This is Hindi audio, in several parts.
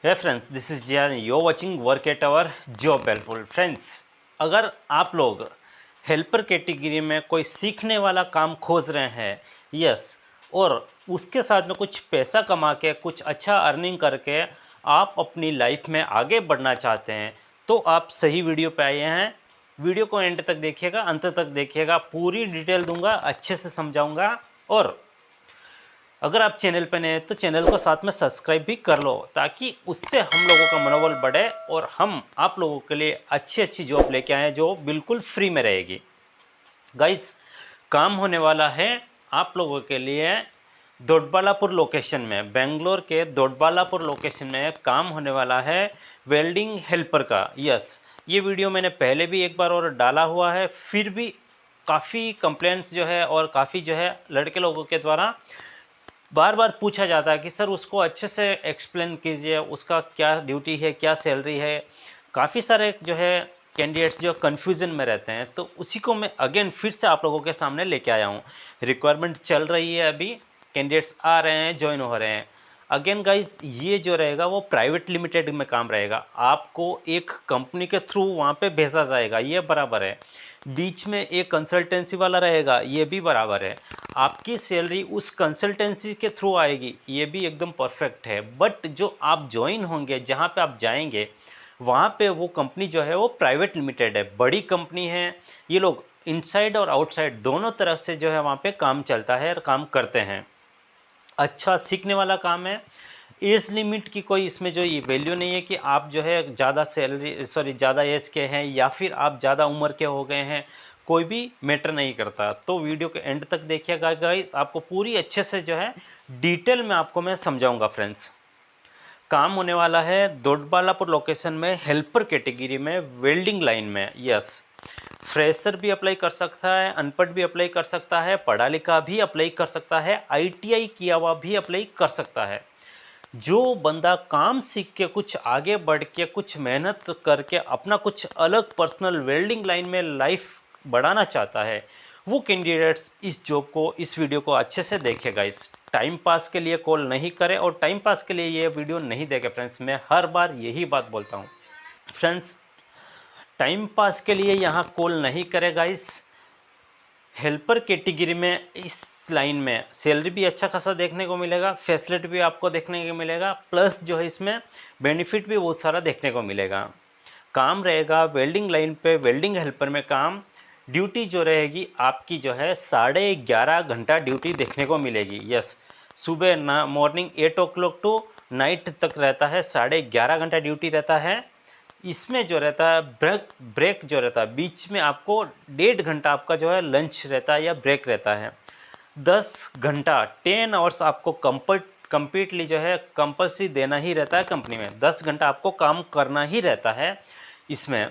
Hey friends, this is Jiyan, you watching work at our job helpful. Friends, अगर आप लोग हेल्पर कैटेगरी में कोई सीखने वाला काम खोज रहे हैं, यस, और उसके साथ में कुछ पैसा कमा के कुछ अच्छा अर्निंग करके आप अपनी लाइफ में आगे बढ़ना चाहते हैं, तो आप सही वीडियो पे आए हैं। वीडियो को एंड तक देखिएगा, अंत तक देखिएगा, पूरी डिटेल दूंगा, अच्छे से समझाऊंगा। और अगर आप चैनल पर नए हैं तो चैनल को साथ में सब्सक्राइब भी कर लो, ताकि उससे हम लोगों का मनोबल बढ़े और हम आप लोगों के लिए अच्छी अच्छी जॉब लेके आए जो बिल्कुल फ्री में रहेगी। गाइस, काम होने वाला है आप लोगों के लिए दोडबालापुर लोकेशन में, बेंगलोर के दोडबालापुर लोकेशन में काम होने वाला है वेल्डिंग हेल्पर का। यस, ये वीडियो मैंने पहले भी एक बार और डाला हुआ है, फिर भी काफ़ी कंप्लेंट्स जो है और काफ़ी जो है लड़के लोगों के द्वारा बार बार पूछा जाता है कि सर उसको अच्छे से एक्सप्लेन कीजिए, उसका क्या ड्यूटी है, क्या सैलरी है। काफ़ी सारे जो है कैंडिडेट्स जो कन्फ्यूज़न में रहते हैं, तो उसी को मैं अगेन फिर से आप लोगों के सामने लेके आया हूँ। रिक्वायरमेंट चल रही है, अभी कैंडिडेट्स आ रहे हैं, ज्वाइन हो रहे हैं। अगेन गाइज, ये जो रहेगा वो प्राइवेट लिमिटेड में काम रहेगा, आपको एक कंपनी के थ्रू वहाँ पे भेजा जाएगा, ये बराबर है। बीच में एक कंसल्टेंसी वाला रहेगा, ये भी बराबर है। आपकी सैलरी उस कंसल्टेंसी के थ्रू आएगी, ये भी एकदम परफेक्ट है। बट जो आप ज्वाइन होंगे, जहाँ पे आप जाएंगे, वहाँ पे वो कंपनी जो है वो प्राइवेट लिमिटेड है, बड़ी कंपनी है। ये लोग इनसाइड और आउटसाइड दोनों तरफ से जो है वहाँ पे काम चलता है और काम करते हैं। अच्छा सीखने वाला काम है। एज लिमिट की कोई इसमें जो ये वैल्यू नहीं है कि आप जो है ज़्यादा सैलरी ज़्यादा एज के हैं या फिर आप ज़्यादा उम्र के हो गए हैं, कोई भी मैटर नहीं करता। तो वीडियो के एंड तक देखिएगा गाइस, आपको पूरी अच्छे से जो है डिटेल में आपको मैं समझाऊंगा। फ्रेंड्स, काम होने वाला है दोडबालापुर लोकेशन में हेल्पर कैटेगरी में, वेल्डिंग लाइन में। यस, फ्रेशर भी अप्लाई कर सकता है, अनपढ़ भी अप्लाई कर सकता है, पढ़ा लिखा भी अप्लाई कर सकता है, आईटीआई किया हुआ भी अप्लाई कर सकता है। जो बंदा काम सीख के कुछ आगे बढ़ के कुछ मेहनत करके अपना कुछ अलग पर्सनल वेल्डिंग लाइन में लाइफ बढ़ाना चाहता है, वो कैंडिडेट्स इस जॉब को, इस वीडियो को अच्छे से देखेगा। इस टाइम पास के लिए कॉल नहीं करे और टाइम पास के लिए ये वीडियो नहीं देखे। फ्रेंड्स, मैं हर बार यही बात बोलता हूँ। फ्रेंड्स, टाइम पास के लिए यहाँ कॉल नहीं करेगा। इस हेल्पर कैटेगरी में, इस लाइन में सैलरी भी अच्छा खासा देखने को मिलेगा, फैसिलिटी भी आपको देखने को मिलेगा, प्लस जो है इसमें बेनिफिट भी बहुत सारा देखने को मिलेगा। काम रहेगा वेल्डिंग लाइन पे, वेल्डिंग हेल्पर में काम। ड्यूटी जो रहेगी आपकी जो है 11.5 घंटा ड्यूटी देखने को मिलेगी। यस, सुबह ना मॉर्निंग 8 o'clock टू नाइट तक रहता है, 11.5 घंटा ड्यूटी रहता है। इसमें जो रहता है ब्रेक जो रहता है बीच में, आपको 1.5 घंटा आपका जो है लंच रहता है या ब्रेक रहता है। 10 घंटा 10 आवर्स आपको कंप्लीटली जो है कंपल्सरी देना ही रहता है कंपनी में। 10 घंटा आपको काम करना ही रहता है। इसमें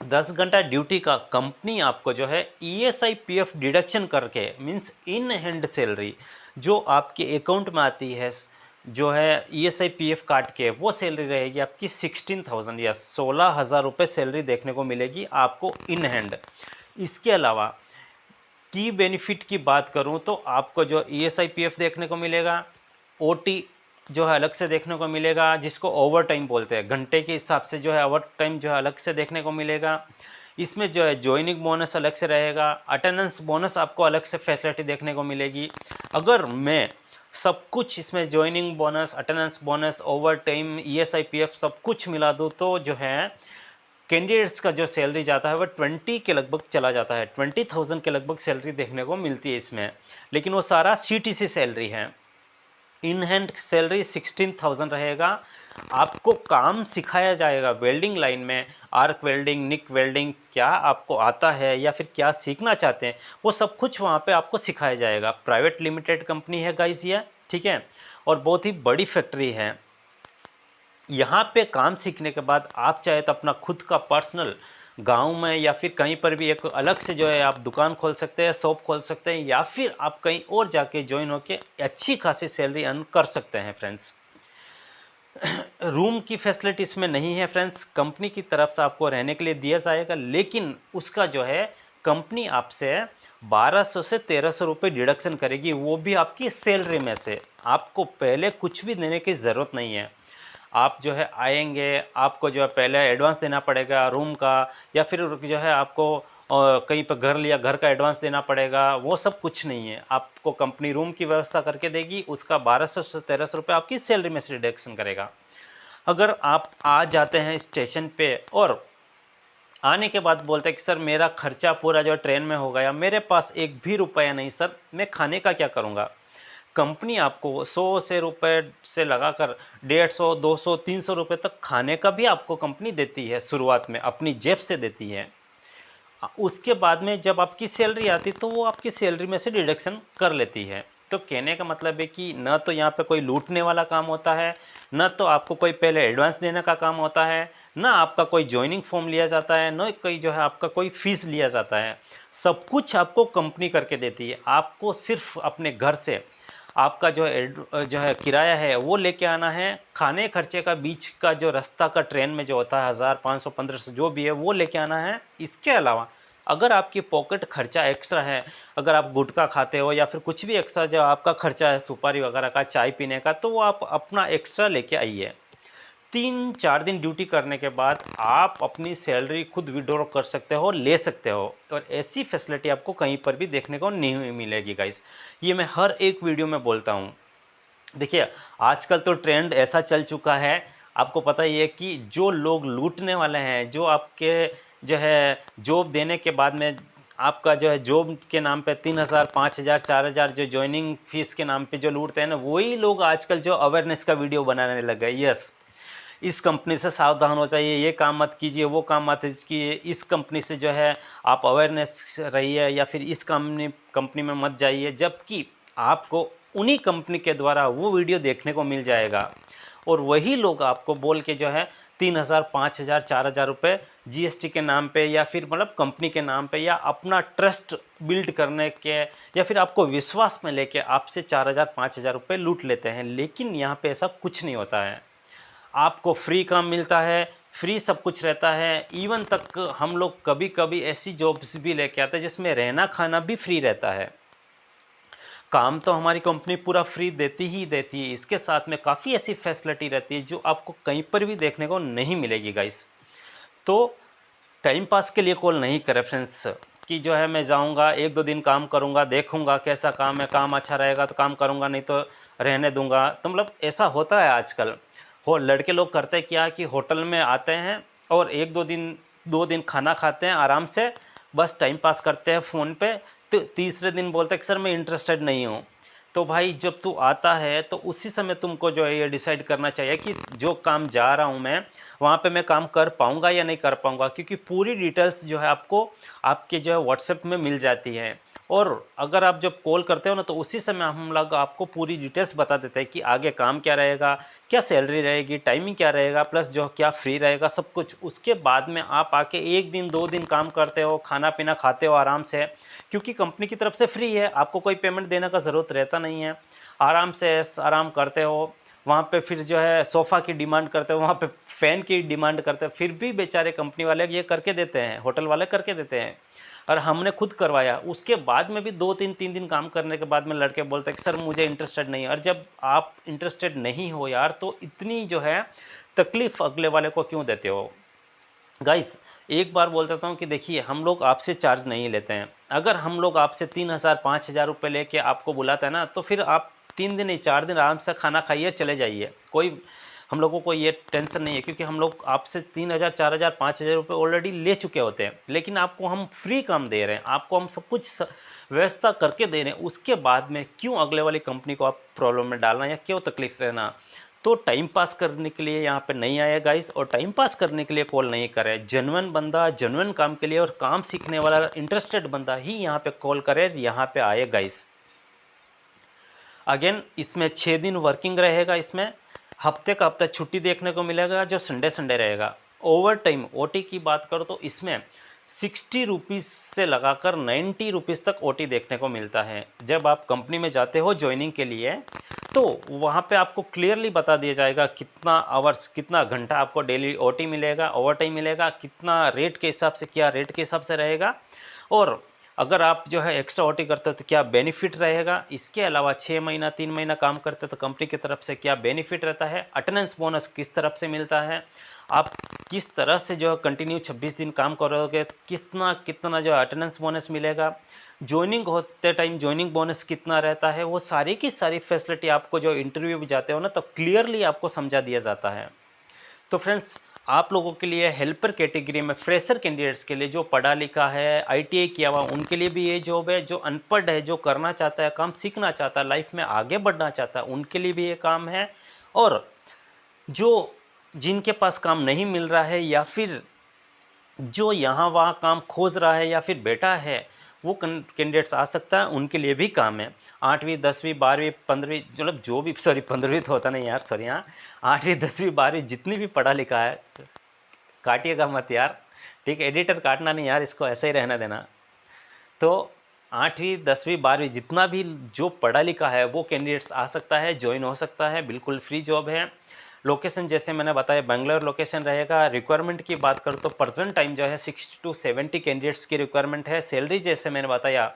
10 घंटा ड्यूटी का कंपनी आपको जो है ESI PF डिडक्शन करके, मीन्स इन हैंड सैलरी जो आपके अकाउंट में आती है, जो है ESI PF काट के, वो सैलरी रहेगी आपकी 16,000 या 16,000 रुपये सैलरी देखने को मिलेगी आपको इन हैंड। इसके अलावा की बेनिफिट की बात करूं तो आपको जो ESI PF देखने को मिलेगा, OT जो है अलग से देखने को मिलेगा, जिसको ओवर टाइम बोलते हैं, घंटे के हिसाब से जो है ओवर टाइम जो है अलग से देखने को मिलेगा। इसमें जो है ज्वाइनिंग बोनस अलग से रहेगा, अटेंडेंस बोनस आपको अलग से फैसिलिटी देखने को मिलेगी। अगर मैं सब कुछ इसमें joining bonus, attendance bonus, over time, ESI PF सब कुछ मिला दूँ तो जो है कैंडिडेट्स का जो सैलरी जाता है वो 20 के लगभग चला जाता है, 20,000 के लगभग सैलरी देखने को मिलती है इसमें। लेकिन वो सारा CTC सैलरी है। इन हैंड सैलरी 16,000 रहेगा। आपको काम सिखाया जाएगा वेल्डिंग लाइन में, आर्क वेल्डिंग, निक वेल्डिंग, क्या आपको आता है या फिर क्या सीखना चाहते हैं, वो सब कुछ वहाँ पे आपको सिखाया जाएगा। प्राइवेट लिमिटेड कंपनी है गाइस ये, ठीक है, और बहुत ही बड़ी फैक्ट्री है। यहाँ पे काम सीखने के बाद आप चाहे तो अपना खुद का पर्सनल गांव में या फिर कहीं पर भी एक अलग से जो है आप दुकान खोल सकते हैं, शॉप खोल सकते हैं, या फिर आप कहीं और जाके ज्वाइन होके अच्छी खासी सैलरी अर्न कर सकते हैं। फ्रेंड्स, रूम की फैसिलिटी इसमें नहीं है। फ्रेंड्स, कंपनी की तरफ से आपको रहने के लिए दिया जाएगा, लेकिन उसका जो है कंपनी आपसे 1200 से 1300 रुपये डिडक्शन करेगी, वो भी आपकी सैलरी में से। आपको पहले कुछ भी देने की ज़रूरत नहीं है। आप जो है आएंगे, आपको जो है पहले एडवांस देना पड़ेगा रूम का, या फिर जो है आपको कहीं पर घर लिया, घर का एडवांस देना पड़ेगा, वो सब कुछ नहीं है। आपको कंपनी रूम की व्यवस्था करके देगी, उसका 1200 से 1300 रुपये आपकी सैलरी में से डिडक्शन करेगा। अगर आप आ जाते हैं स्टेशन पे और आने के बाद बोलते हैं कि सर मेरा खर्चा पूरा जो ट्रेन में हो गया, मेरे पास एक भी रुपया नहीं सर, मैं खाने का क्या करूँगा। कंपनी आपको 100 से रुपये से लगाकर 150, 200, 300 रुपये तक खाने का भी आपको कंपनी देती है, शुरुआत में अपनी जेब से देती है। उसके बाद में जब आपकी सैलरी आती तो वो आपकी सैलरी में से डिडक्शन कर लेती है। तो कहने का मतलब है कि न तो यहाँ पे कोई लूटने वाला काम होता है, न तो आपको कोई पहले एडवांस देने का काम होता है, ना आपका कोई जॉइनिंग फॉर्म लिया जाता है, न कोई जो है आपका कोई फ़ीस लिया जाता है। सब कुछ आपको कंपनी करके देती है। आपको सिर्फ अपने घर से आपका जो है किराया है वो लेके आना है, खाने खर्चे का बीच का जो रास्ता का ट्रेन में जो होता है 1000, 500, 1500 जो भी है वो लेके आना है। इसके अलावा अगर आपकी पॉकेट खर्चा एक्स्ट्रा है, अगर आप गुटखा खाते हो या फिर कुछ भी एक्स्ट्रा जो आपका खर्चा है सुपारी वगैरह का, चाय पीने का, तो वो आप अपना एक्स्ट्रा लेके आइए। 3-4 दिन ड्यूटी करने के बाद आप अपनी सैलरी खुद विड्रॉ कर सकते हो, ले सकते हो, और ऐसी फैसिलिटी आपको कहीं पर भी देखने को नहीं मिलेगी गाइस। ये मैं हर एक वीडियो में बोलता हूँ। देखिए आजकल तो ट्रेंड ऐसा चल चुका है, आपको पता ही है कि जो लोग लूटने वाले हैं, जो आपके जो है जॉब देने के बाद में आपका जो है जॉब के नाम पे 3000, 5000, 4000 जो जॉइनिंग फीस के नाम पे जो लूटते हैं ना, वही लोग आजकल जो अवेयरनेस का वीडियो बनाने लग गए। यस, इस कंपनी से सावधान हो जाइए, ये काम मत कीजिए, वो काम मत कीजिए, इस कंपनी से जो है आप अवेयरनेस रहिए, या फिर इस कंपनी में मत जाइए। जबकि आपको उन्हीं कंपनी के द्वारा वो वीडियो देखने को मिल जाएगा, और वही लोग आपको बोल के जो है 3000, 5000, 4000 रुपये जीएसटी के नाम पे, या फिर मतलब कंपनी के नाम पे, या अपना ट्रस्ट बिल्ड करने के, या फिर आपको विश्वास में लेके आपसे 4000, 5000 रुपये लूट लेते हैं। लेकिन यहाँ पे ऐसा कुछ नहीं होता है। आपको फ्री काम मिलता है, फ्री सब कुछ रहता है। इवन तक हम लोग कभी कभी ऐसी जॉब्स भी लेके आते हैं जिसमें रहना खाना भी फ्री रहता है। काम तो हमारी कंपनी पूरा फ्री देती ही देती है, इसके साथ में काफ़ी ऐसी फैसिलिटी रहती है जो आपको कहीं पर भी देखने को नहीं मिलेगी गाइस। तो टाइम पास के लिए कॉल नहीं करें फ्रेंड्स, कि जो है मैं जाऊंगा 1-2 दिन काम करूंगा, देखूंगा कैसा काम है, काम अच्छा रहेगा तो काम करूंगा, नहीं तो रहने दूंगा। तो मतलब ऐसा होता है आजकल। हो लड़के लोग करते क्या कि होटल में आते हैं और 2 दिन खाना खाते हैं आराम से, बस टाइम पास करते हैं फ़ोन पे, तो तीसरे दिन बोलते हैं कि सर मैं इंटरेस्टेड नहीं हूँ। तो भाई जब तू आता है तो उसी समय तुमको जो है ये डिसाइड करना चाहिए कि जो काम जा रहा हूँ मैं, वहाँ पे मैं काम कर पाऊँगा या नहीं कर पाऊँगा, क्योंकि पूरी डिटेल्स जो है आपको आपके जो है व्हाट्सएप में मिल जाती है। और अगर आप जब कॉल करते हो ना, तो उसी समय हम लोग आपको पूरी डिटेल्स बता देते हैं कि आगे काम क्या रहेगा, क्या सैलरी रहेगी, टाइमिंग क्या रहेगा, प्लस जो क्या फ्री रहेगा, सब कुछ। उसके बाद में आप आके 1 दिन 2 दिन काम करते हो, खाना पीना खाते हो आराम से, क्योंकि कंपनी की तरफ से फ्री है, आपको कोई पेमेंट देने का ज़रूरत रहता नहीं है। आराम से आराम करते हो वहाँ पे, फिर जो है सोफ़ा की डिमांड करते हो, वहाँ पे फ़ैन की डिमांड करते हो, फिर भी बेचारे कंपनी वाले ये करके देते हैं, होटल वाले करके देते हैं। और हमने खुद करवाया, उसके बाद में भी 2-3 दिन काम करने के बाद में लड़के बोलते हैं कि सर मुझे इंटरेस्टेड नहीं है। और जब आप इंटरेस्टेड नहीं हो यार, तो इतनी जो है तकलीफ़ अगले वाले को क्यों देते हो। गाइस एक बार बोल देता हूँ कि देखिए हम लोग आपसे चार्ज नहीं लेते हैं। अगर हम लोग आपसे 3000, 5000 रुपये लेके आपको बुलाता है ना, तो फिर आप 3 दिन नहीं 4 दिन आराम से खाना खाइए, चले जाइए। कोई हम लोगों को ये टेंशन नहीं है, क्योंकि हम लोग आपसे 3000, 4000, 5000 रुपये ऑलरेडी ले चुके होते हैं। लेकिन आपको हम फ्री काम दे रहे हैं, आपको हम सब कुछ व्यवस्था करके दे रहे हैं, उसके बाद में क्यों अगले वाली कंपनी को आप प्रॉब्लम में डालना या क्यों तकलीफ देना। तो टाइम पास करने के लिए यहाँ पे नहीं आया गाइस, और टाइम पास करने के लिए कॉल नहीं करे। जेन्युइन बंदा जेन्युइन काम के लिए और काम सीखने वाला इंटरेस्टेड बंदा ही यहाँ पे कॉल करे, यहाँ पे आए गाइस। अगेन इसमें 6 दिन वर्किंग रहेगा, इसमें हफ्ते का हफ्ता छुट्टी देखने को मिलेगा जो संडे संडे रहेगा। ओवर टाइम ओटी की बात करो तो इसमें 60 रुपीज़ से लगाकर 90 रुपीज़ तक ओटी देखने को मिलता है। जब आप कंपनी में जाते हो ज्वाइनिंग के लिए, तो वहाँ पे आपको क्लियरली बता दिया जाएगा कितना आवर्स, कितना घंटा आपको डेली ओटी मिलेगा, ओवर टाइम मिलेगा, कितना रेट के हिसाब से, क्या रेट के हिसाब से रहेगा। और अगर आप जो है एक्स्ट्रा ओटी करते हो तो क्या बेनिफिट रहेगा, इसके अलावा 6 महीना 3 महीना काम करते हो तो कंपनी की तरफ से क्या बेनिफिट रहता है, अटेंडेंस बोनस किस तरफ से मिलता है, आप किस तरह से जो है कंटिन्यू 26 दिन काम करोगे तो कितना कितना जो अटेंडेंस बोनस मिलेगा, ज्वाइनिंग होते टाइम ज्वाइनिंग बोनस कितना रहता है, वो सारी की सारी फैसिलिटी आपको जो इंटरव्यू में जाते हो ना तो क्लियरली आपको समझा दिया जाता है। तो फ्रेंड्स, आप लोगों के लिए हेल्पर कैटेगरी में फ्रेशर कैंडिडेट्स के लिए जो पढ़ा लिखा है, आईटीआई किया हुआ, उनके लिए भी ये जॉब है। जो अनपढ़ है, जो करना चाहता है, काम सीखना चाहता है, लाइफ में आगे बढ़ना चाहता है, उनके लिए भी ये काम है। और जो जिनके पास काम नहीं मिल रहा है या फिर जो यहाँ वहाँ काम खोज रहा है या फिर बेटा है, वो कैंडिडेट्स आ सकता है, उनके लिए भी काम है। 8वीं 10वीं 12वीं 15वीं, मतलब जो भी, सॉरी 15वीं तो होता नहीं यार, सॉरी, हाँ 8वीं 10वीं 12वीं जितनी भी पढ़ा लिखा है, काटिएगा मत यार, ठीक है, एडिटर काटना नहीं यार, इसको ऐसे ही रहना देना। तो 8वीं 10वीं 12वीं जितना भी जो पढ़ा लिखा है वो कैंडिडेट्स आ सकता है, ज्वाइन हो सकता है, बिल्कुल फ्री जॉब है। लोकेशन जैसे मैंने बताया बेंगलोर लोकेशन रहेगा। रिक्वायरमेंट की बात करूँ तो प्रेजेंट टाइम जो है 60 to 70 कैंडिडेट्स की रिक्वायरमेंट है। सैलरी जैसे मैंने बताया,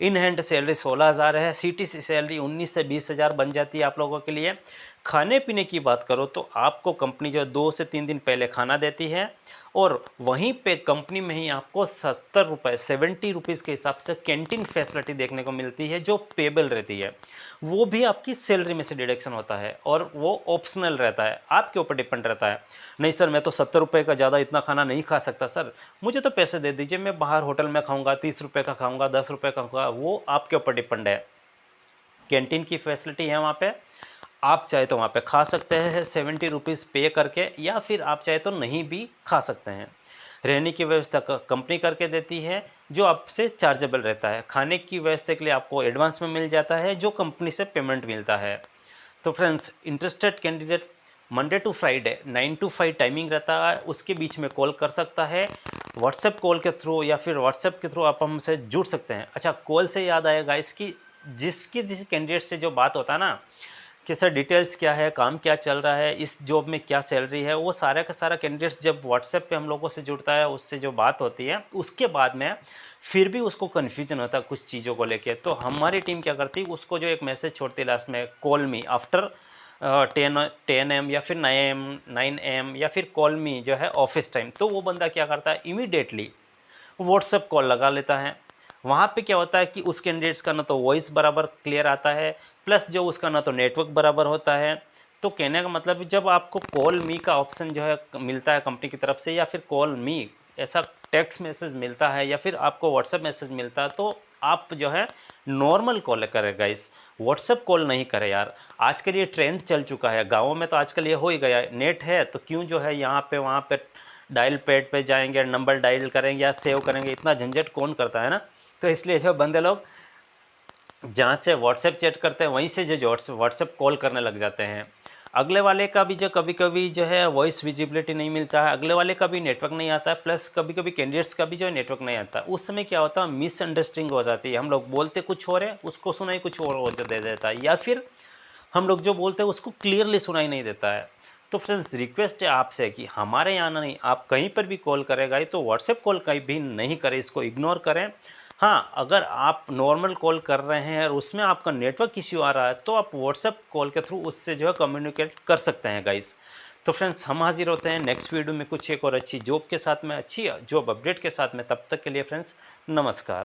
इन हैंड सैलरी 16,000 है, सीटीसी सैलरी 19 से 20,000 बन जाती है आप लोगों के लिए। खाने पीने की बात करो तो आपको कंपनी जो 2 से 3 दिन पहले खाना देती है, और वहीं पे कंपनी में ही आपको 70 रुपये 70 रुपीज़ के हिसाब से कैंटीन फैसिलिटी देखने को मिलती है, जो पेबल रहती है। वो भी आपकी सैलरी में से डिडक्शन होता है और वो ऑप्शनल रहता है, आपके ऊपर डिपेंड रहता है। नहीं सर, मैं तो 70 रुपये का ज़्यादा इतना खाना नहीं खा सकता सर, मुझे तो पैसे दे दीजिए, मैं बाहर होटल में खाऊंगा, 30 रुपये का खाऊंगा, 10 रुपये का खाऊंगा, वो आपके ऊपर डिपेंड है। कैंटीन की फैसिलिटी है वहाँ पे, आप चाहे तो वहाँ पे खा सकते हैं 70 रुपीज़ पे करके, या फिर आप चाहे तो नहीं भी खा सकते हैं। रहने की व्यवस्था कंपनी करके देती है, जो आपसे चार्जेबल रहता है। खाने की व्यवस्था के लिए आपको एडवांस में मिल जाता है, जो कंपनी से पेमेंट मिलता है। तो friends, interested candidate Monday to Friday 9 to 5 timing रहता है, उसके बीच में कॉल कर सकता है, व्हाट्सएप कॉल के थ्रू या फिर व्हाट्सएप के थ्रू आप हमसे जुड़ सकते हैं। अच्छा, कॉल से याद आएगा, इसकी जिस कैंडिडेट से जो बात होता है ना कि सर डिटेल्स क्या है, काम क्या चल रहा है, इस जॉब में क्या सैलरी है, वो सारा का सारा कैंडिडेट्स जब व्हाट्सएप पे हम लोगों से जुड़ता है, उससे जो बात होती है, उसके बाद में फिर भी उसको कन्फ्यूजन होता है कुछ चीज़ों को लेके, तो हमारी टीम क्या करती है, उसको जो एक मैसेज छोड़ती है लास्ट में, कॉल मी आफ्टर 10 AM या फिर 9 AM या फिर कॉल मी जो है ऑफिस टाइम। तो वो बंदा क्या करता है, इमीडिएटली व्हाट्सएप कॉल लगा लेता है। वहाँ पे क्या होता है कि उस कैंडिडेट्स का ना तो वॉइस बराबर क्लियर आता है, प्लस जो उसका ना तो नेटवर्क बराबर होता है। तो कहने का मतलब, जब आपको कॉल मी का ऑप्शन जो है मिलता है कंपनी की तरफ से, या फिर कॉल मी ऐसा टेक्स्ट मैसेज मिलता है, या फिर आपको व्हाट्सएप मैसेज मिलता है, तो आप जो है नॉर्मल कॉल करें गाइस, व्हाट्सएप कॉल नहीं करें यार। आजकल ये ट्रेंड चल चुका है, गाँवों में तो आजकल ये हो ही गया है, नेट है तो क्यों जो है यहाँ पे वहाँ पे डायल पैड पे जाएंगे, नंबर डायल करेंगे या सेव करेंगे, इतना झंझट कौन करता है ना। तो इसलिए जो बंदे लोग जहाँ से व्हाट्सएप चैट करते हैं, वहीं से जो व्हाट्सएप कॉल करने लग जाते हैं। अगले वाले का भी जो कभी कभी जो है वॉइस विजिबिलिटी नहीं मिलता है, अगले वाले का भी नेटवर्क नहीं आता है, प्लस कभी कभी कैंडिडेट्स का भी जो है नेटवर्क नहीं आता है। उस समय क्या होता है, मिसअंडरस्टैंडिंग हो जाती है, हम लोग बोलते कुछ और है, उसको सुनाई कुछ और हो दे देता है, या फिर हम लोग जो बोलते हैं उसको क्लियरली सुनाई नहीं देता है। तो फ्रेंड्स, रिक्वेस्ट है आपसे कि हमारे यहाँ नहीं, आप कहीं पर भी कॉल करेगा तो व्हाट्सएप कॉल कहीं भी नहीं करें, इसको इग्नोर करें। हाँ, अगर आप नॉर्मल कॉल कर रहे हैं और उसमें आपका नेटवर्क इश्यू आ रहा है, तो आप व्हाट्सएप कॉल के थ्रू उससे जो है कम्युनिकेट कर सकते हैं गाइस। तो फ्रेंड्स, हम हाजिर होते हैं नेक्स्ट वीडियो में कुछ एक और अच्छी जॉब के साथ में, अच्छी जॉब अपडेट के साथ में। तब तक के लिए फ्रेंड्स, नमस्कार।